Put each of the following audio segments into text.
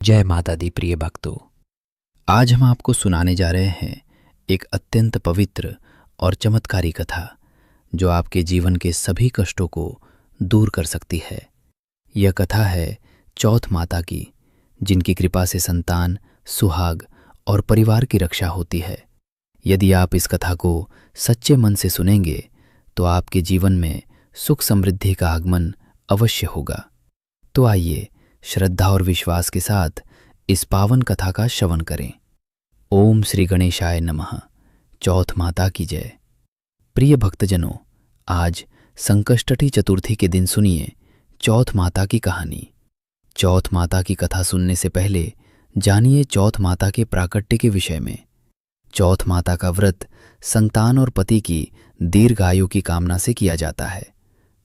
जय माता दी प्रिय भक्तों। आज हम आपको सुनाने जा रहे हैं एक अत्यंत पवित्र और चमत्कारी कथा जो आपके जीवन के सभी कष्टों को दूर कर सकती है। यह कथा है चौथ माता की, जिनकी कृपा से संतान, सुहाग और परिवार की रक्षा होती है। यदि आप इस कथा को सच्चे मन से सुनेंगे तो आपके जीवन में सुख समृद्धि का आगमन अवश्य होगा। तो आइए श्रद्धा और विश्वास के साथ इस पावन कथा का श्रवण करें। ओम श्री गणेशाय नमः। चौथ माता की जय। प्रिय भक्तजनों, आज संकष्टठी चतुर्थी के दिन सुनिए चौथ माता की कहानी। चौथ माता की कथा सुनने से पहले जानिए चौथ माता के प्राकट्य के विषय में। चौथ माता का व्रत संतान और पति की दीर्घायु की कामना से किया जाता है।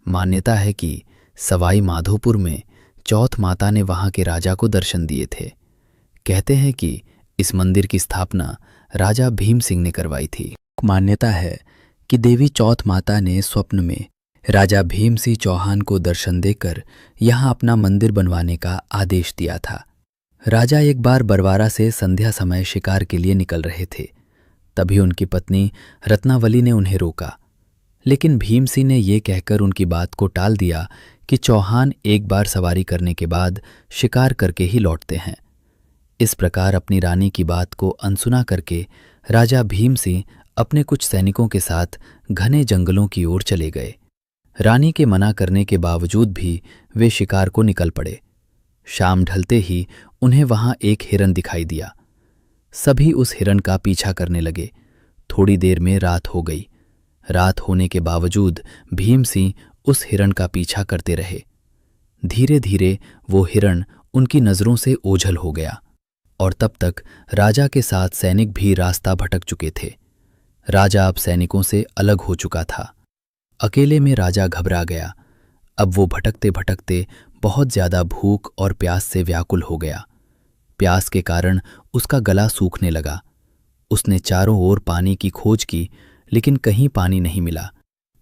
मान्यता है कि सवाई माधोपुर में चौथ माता ने वहां के राजा को दर्शन दिए थे। कहते हैं कि इस मंदिर की स्थापना राजा भीम सिंह ने करवाई थी। मान्यता है कि देवी चौथ माता ने स्वप्न में राजा भीम सिंह चौहान को दर्शन देकर यहां अपना मंदिर बनवाने का आदेश दिया था। राजा एक बार बरवारा से संध्या समय शिकार के लिए निकल रहे थे। तभी उनकी पत्नी रत्नावली ने उन्हें रोका, लेकिन भीम सिंह ने ये कहकर उनकी बात को टाल दिया कि चौहान एक बार सवारी करने के बाद शिकार करके ही लौटते हैं। इस प्रकार अपनी रानी की बात को अनसुना करके राजा भीम सिंह अपने कुछ सैनिकों के साथ घने जंगलों की ओर चले गए। रानी के मना करने के बावजूद भी वे शिकार को निकल पड़े। शाम ढलते ही उन्हें वहां एक हिरन दिखाई दिया। सभी उस हिरन का पीछा करने लगे। थोड़ी देर में रात हो गई। रात होने के बावजूद भीम सिंह उस हिरन का पीछा करते रहे। धीरे धीरे वो हिरन उनकी नजरों से ओझल हो गया और तब तक राजा के साथ सैनिक भी रास्ता भटक चुके थे। राजा अब सैनिकों से अलग हो चुका था। अकेले में राजा घबरा गया। अब वो भटकते भटकते बहुत ज्यादा भूख और प्यास से व्याकुल हो गया। प्यास के कारण उसका गला सूखने लगा। उसने चारों ओर पानी की खोज की, लेकिन कहीं पानी नहीं मिला,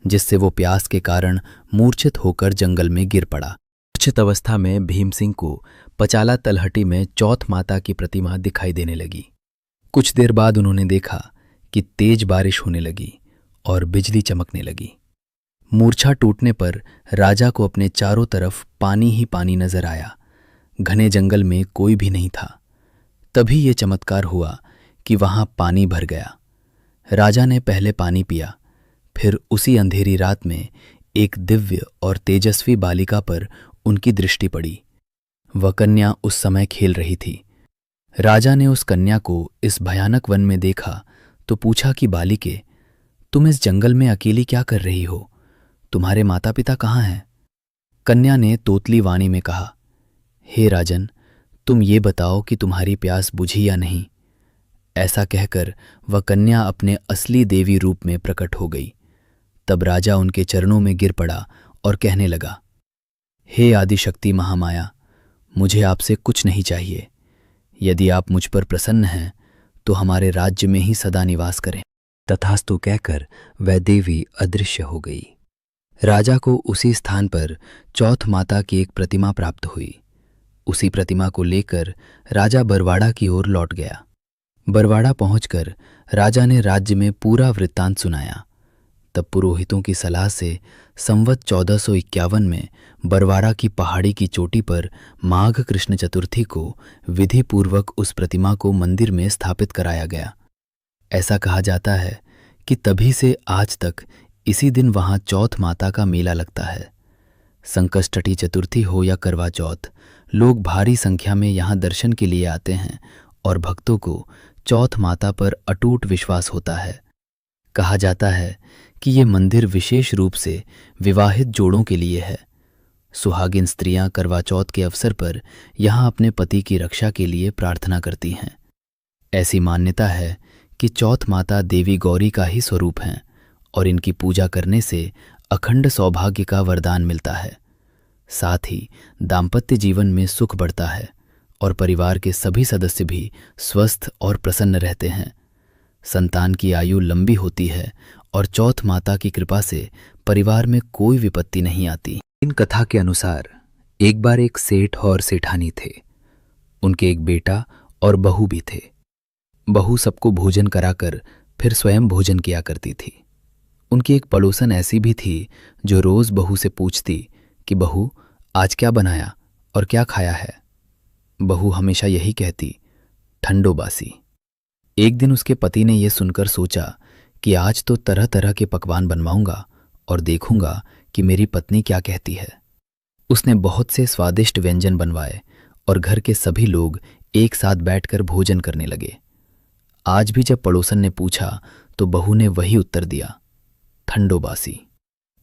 जिससे वो प्यास के कारण मूर्छित होकर जंगल में गिर पड़ा। मूर्छित अवस्था में भीम सिंह को पचाला तलहटी में चौथ माता की प्रतिमा दिखाई देने लगी। कुछ देर बाद उन्होंने देखा कि तेज बारिश होने लगी और बिजली चमकने लगी। मूर्छा टूटने पर राजा को अपने चारों तरफ पानी ही पानी नजर आया। घने जंगल में कोई भी नहीं था। तभी ये चमत्कार हुआ कि वहां पानी भर गया। राजा ने पहले पानी पिया, फिर उसी अंधेरी रात में एक दिव्य और तेजस्वी बालिका पर उनकी दृष्टि पड़ी। वह कन्या उस समय खेल रही थी। राजा ने उस कन्या को इस भयानक वन में देखा तो पूछा कि बालिके, तुम इस जंगल में अकेली क्या कर रही हो? तुम्हारे माता पिता कहाँ हैं? कन्या ने तोतली वाणी में कहा, हे राजन, तुम ये बताओ कि तुम्हारी प्यास बुझी या नहीं। ऐसा कहकर वह कन्या अपने असली देवी रूप में प्रकट हो गई। तब राजा उनके चरणों में गिर पड़ा और कहने लगा, हे आदिशक्ति महामाया, मुझे आपसे कुछ नहीं चाहिए। यदि आप मुझ पर प्रसन्न हैं तो हमारे राज्य में ही सदा निवास करें। तथास्तु कहकर वह देवी अदृश्य हो गई। राजा को उसी स्थान पर चौथ माता की एक प्रतिमा प्राप्त हुई। उसी प्रतिमा को लेकर राजा बरवाड़ा की ओर लौट गया। बरवाड़ा पहुंचकर राजा ने राज्य में पूरा वृत्तांत सुनाया। तब पुरोहितों की सलाह से संवत 1451 में बरवाड़ा की पहाड़ी की चोटी पर माघ कृष्ण चतुर्थी को विधि पूर्वक उस प्रतिमा को मंदिर में स्थापित कराया गया। ऐसा कहा जाता है कि तभी से आज तक इसी दिन वहां चौथ माता का मेला लगता है। संकष्टठी चतुर्थी हो या करवा चौथ, लोग भारी संख्या में यहां दर्शन के लिए आते हैं और भक्तों को चौथ माता पर अटूट विश्वास होता है। कहा जाता है कि ये मंदिर विशेष रूप से विवाहित जोड़ों के लिए है। सुहागिन स्त्रियां करवा चौथ के अवसर पर यहां अपने पति की रक्षा के लिए प्रार्थना करती हैं। ऐसी मान्यता है कि चौथ माता देवी गौरी का ही स्वरूप हैं और इनकी पूजा करने से अखंड सौभाग्य का वरदान मिलता है। साथ ही दाम्पत्य जीवन में सुख बढ़ता है और परिवार के सभी सदस्य भी स्वस्थ और प्रसन्न रहते हैं। संतान की आयु लंबी होती है और चौथ माता की कृपा से परिवार में कोई विपत्ति नहीं आती। इन कथा के अनुसार एक बार एक सेठ और सेठानी थे। उनके एक बेटा और बहू भी थे। बहू सबको भोजन कराकर फिर स्वयं भोजन किया करती थी। उनकी एक पड़ोसन ऐसी भी थी जो रोज बहू से पूछती कि बहू, आज क्या बनाया और क्या खाया है। बहू हमेशा यही कहती, ठंडो बासी। एक दिन उसके पति ने यह सुनकर सोचा कि आज तो तरह तरह के पकवान बनवाऊंगा और देखूंगा कि मेरी पत्नी क्या कहती है। उसने बहुत से स्वादिष्ट व्यंजन बनवाए और घर के सभी लोग एक साथ बैठकर भोजन करने लगे। आज भी जब पड़ोसन ने पूछा तो बहू ने वही उत्तर दिया, ठंडो बासी।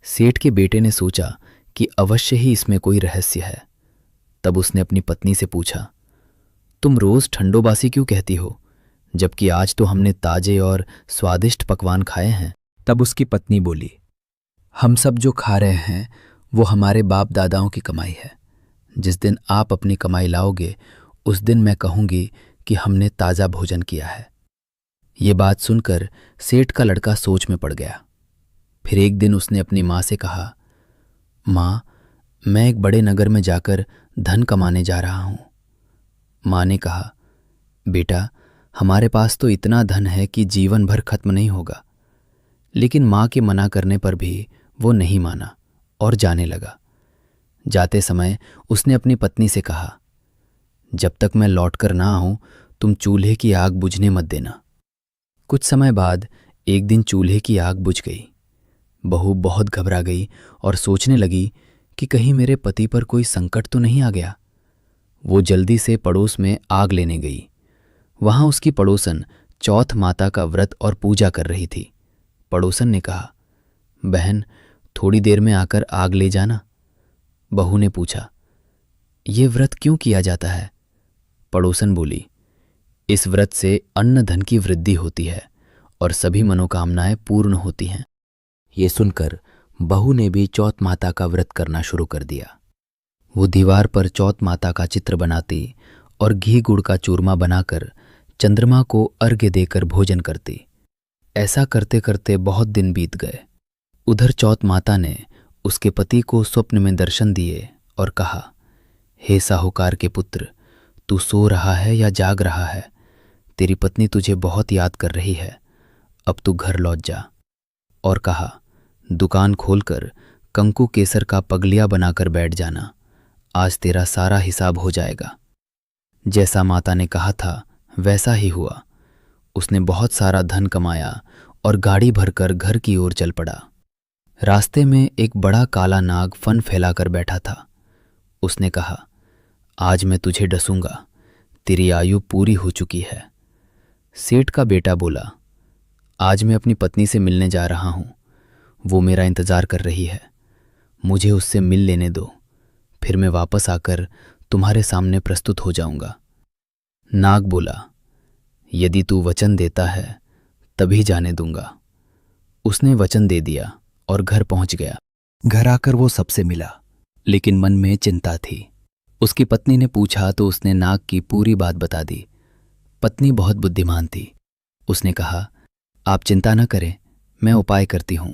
सेठ के बेटे ने सोचा कि अवश्य ही इसमें कोई रहस्य है। तब उसने अपनी पत्नी से पूछा, तुम रोज ठंडो बासी क्यों कहती हो, जबकि आज तो हमने ताजे और स्वादिष्ट पकवान खाए हैं। तब उसकी पत्नी बोली, हम सब जो खा रहे हैं वो हमारे बाप दादाओं की कमाई है। जिस दिन आप अपनी कमाई लाओगे उस दिन मैं कहूंगी कि हमने ताज़ा भोजन किया है। ये बात सुनकर सेठ का लड़का सोच में पड़ गया। फिर एक दिन उसने अपनी माँ से कहा, माँ, मैं एक बड़े नगर में जाकर धन कमाने जा रहा हूँ। माँ ने कहा, बेटा, हमारे पास तो इतना धन है कि जीवन भर खत्म नहीं होगा। लेकिन माँ के मना करने पर भी वो नहीं माना और जाने लगा। जाते समय उसने अपनी पत्नी से कहा, जब तक मैं लौटकर ना आऊं तुम चूल्हे की आग बुझने मत देना। कुछ समय बाद एक दिन चूल्हे की आग बुझ गई। बहू बहुत घबरा गई और सोचने लगी कि कहीं मेरे पति पर कोई संकट तो नहीं आ गया। वो जल्दी से पड़ोस में आग लेने गई। वहां उसकी पड़ोसन चौथ माता का व्रत और पूजा कर रही थी। पड़ोसन ने कहा, बहन, थोड़ी देर में आकर आग ले जाना। बहू ने पूछा, ये व्रत क्यों किया जाता है? पड़ोसन बोली, इस व्रत से अन्न धन की वृद्धि होती है और सभी मनोकामनाएं पूर्ण होती हैं। ये सुनकर बहू ने भी चौथ माता का व्रत करना शुरू कर दिया। वो दीवार पर चौथ माता का चित्र बनाती और घी गुड़ का चूरमा बनाकर चंद्रमा को अर्घ्य देकर भोजन करती। ऐसा करते करते बहुत दिन बीत गए। उधर चौथ माता ने उसके पति को स्वप्न में दर्शन दिए और कहा, हे साहूकार के पुत्र, तू सो रहा है या जाग रहा है? तेरी पत्नी तुझे बहुत याद कर रही है। अब तू घर लौट जा। और कहा, दुकान खोलकर कंकु केसर का पगलिया बनाकर बैठ जाना। आज तेरा सारा हिसाब हो जाएगा। जैसा माता ने कहा था वैसा ही हुआ। उसने बहुत सारा धन कमाया और गाड़ी भरकर घर की ओर चल पड़ा। रास्ते में एक बड़ा काला नाग फन फैलाकर बैठा था। उसने कहा, आज मैं तुझे डसूंगा, तेरी आयु पूरी हो चुकी है। सेठ का बेटा बोला, आज मैं अपनी पत्नी से मिलने जा रहा हूं। वो मेरा इंतजार कर रही है। मुझे उससे मिल लेने दो, फिर मैं वापस आकर तुम्हारे सामने प्रस्तुत हो जाऊंगा। नाग बोला, यदि तू वचन देता है तभी जाने दूंगा। उसने वचन दे दिया और घर पहुंच गया। घर आकर वो सबसे मिला, लेकिन मन में चिंता थी। उसकी पत्नी ने पूछा तो उसने नाग की पूरी बात बता दी। पत्नी बहुत बुद्धिमान थी। उसने कहा, आप चिंता न करें, मैं उपाय करती हूं।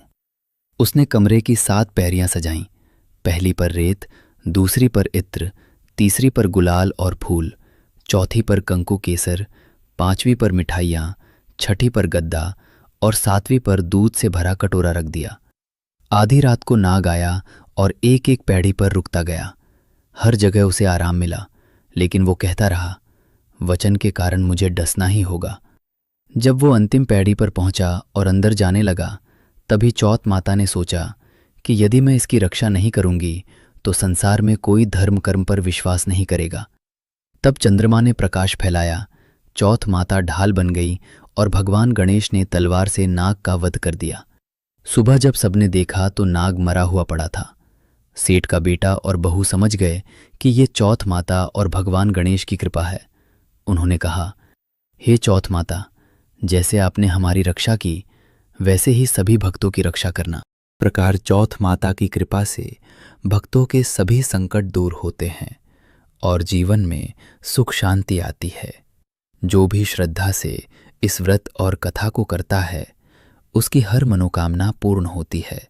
उसने कमरे की 7 पैरियां सजाईं। पहली पर रेत, दूसरी पर इत्र, तीसरी पर गुलाल और फूल, चौथी पर कंकु केसर, 5वीं पर मिठाइयाँ, 6ठी पर गद्दा और 7वीं पर दूध से भरा कटोरा रख दिया। आधी रात को नाग आया और एक एक पैड़ी पर रुकता गया। हर जगह उसे आराम मिला, लेकिन वो कहता रहा, वचन के कारण मुझे डसना ही होगा। जब वो अंतिम पैड़ी पर पहुंचा और अंदर जाने लगा, तभी चौथ माता ने सोचा कि यदि मैं इसकी रक्षा नहीं करूंगी तो संसार में कोई धर्म कर्म पर विश्वास नहीं करेगा। तब चंद्रमा ने प्रकाश फैलाया, चौथ माता ढाल बन गई और भगवान गणेश ने तलवार से नाग का वध कर दिया। सुबह जब सबने देखा तो नाग मरा हुआ पड़ा था। सेठ का बेटा और बहू समझ गए कि ये चौथ माता और भगवान गणेश की कृपा है। उन्होंने कहा, हे चौथ माता, जैसे आपने हमारी रक्षा की वैसे ही सभी भक्तों की रक्षा करना। प्रकार चौथ माता की कृपा से भक्तों के सभी संकट दूर होते हैं और जीवन में सुख शांति आती है। जो भी श्रद्धा से इस व्रत और कथा को करता है उसकी हर मनोकामना पूर्ण होती है।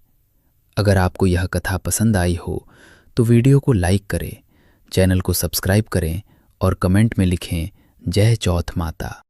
अगर आपको यह कथा पसंद आई हो तो वीडियो को लाइक करें, चैनल को सब्सक्राइब करें और कमेंट में लिखें जय चौथ माता।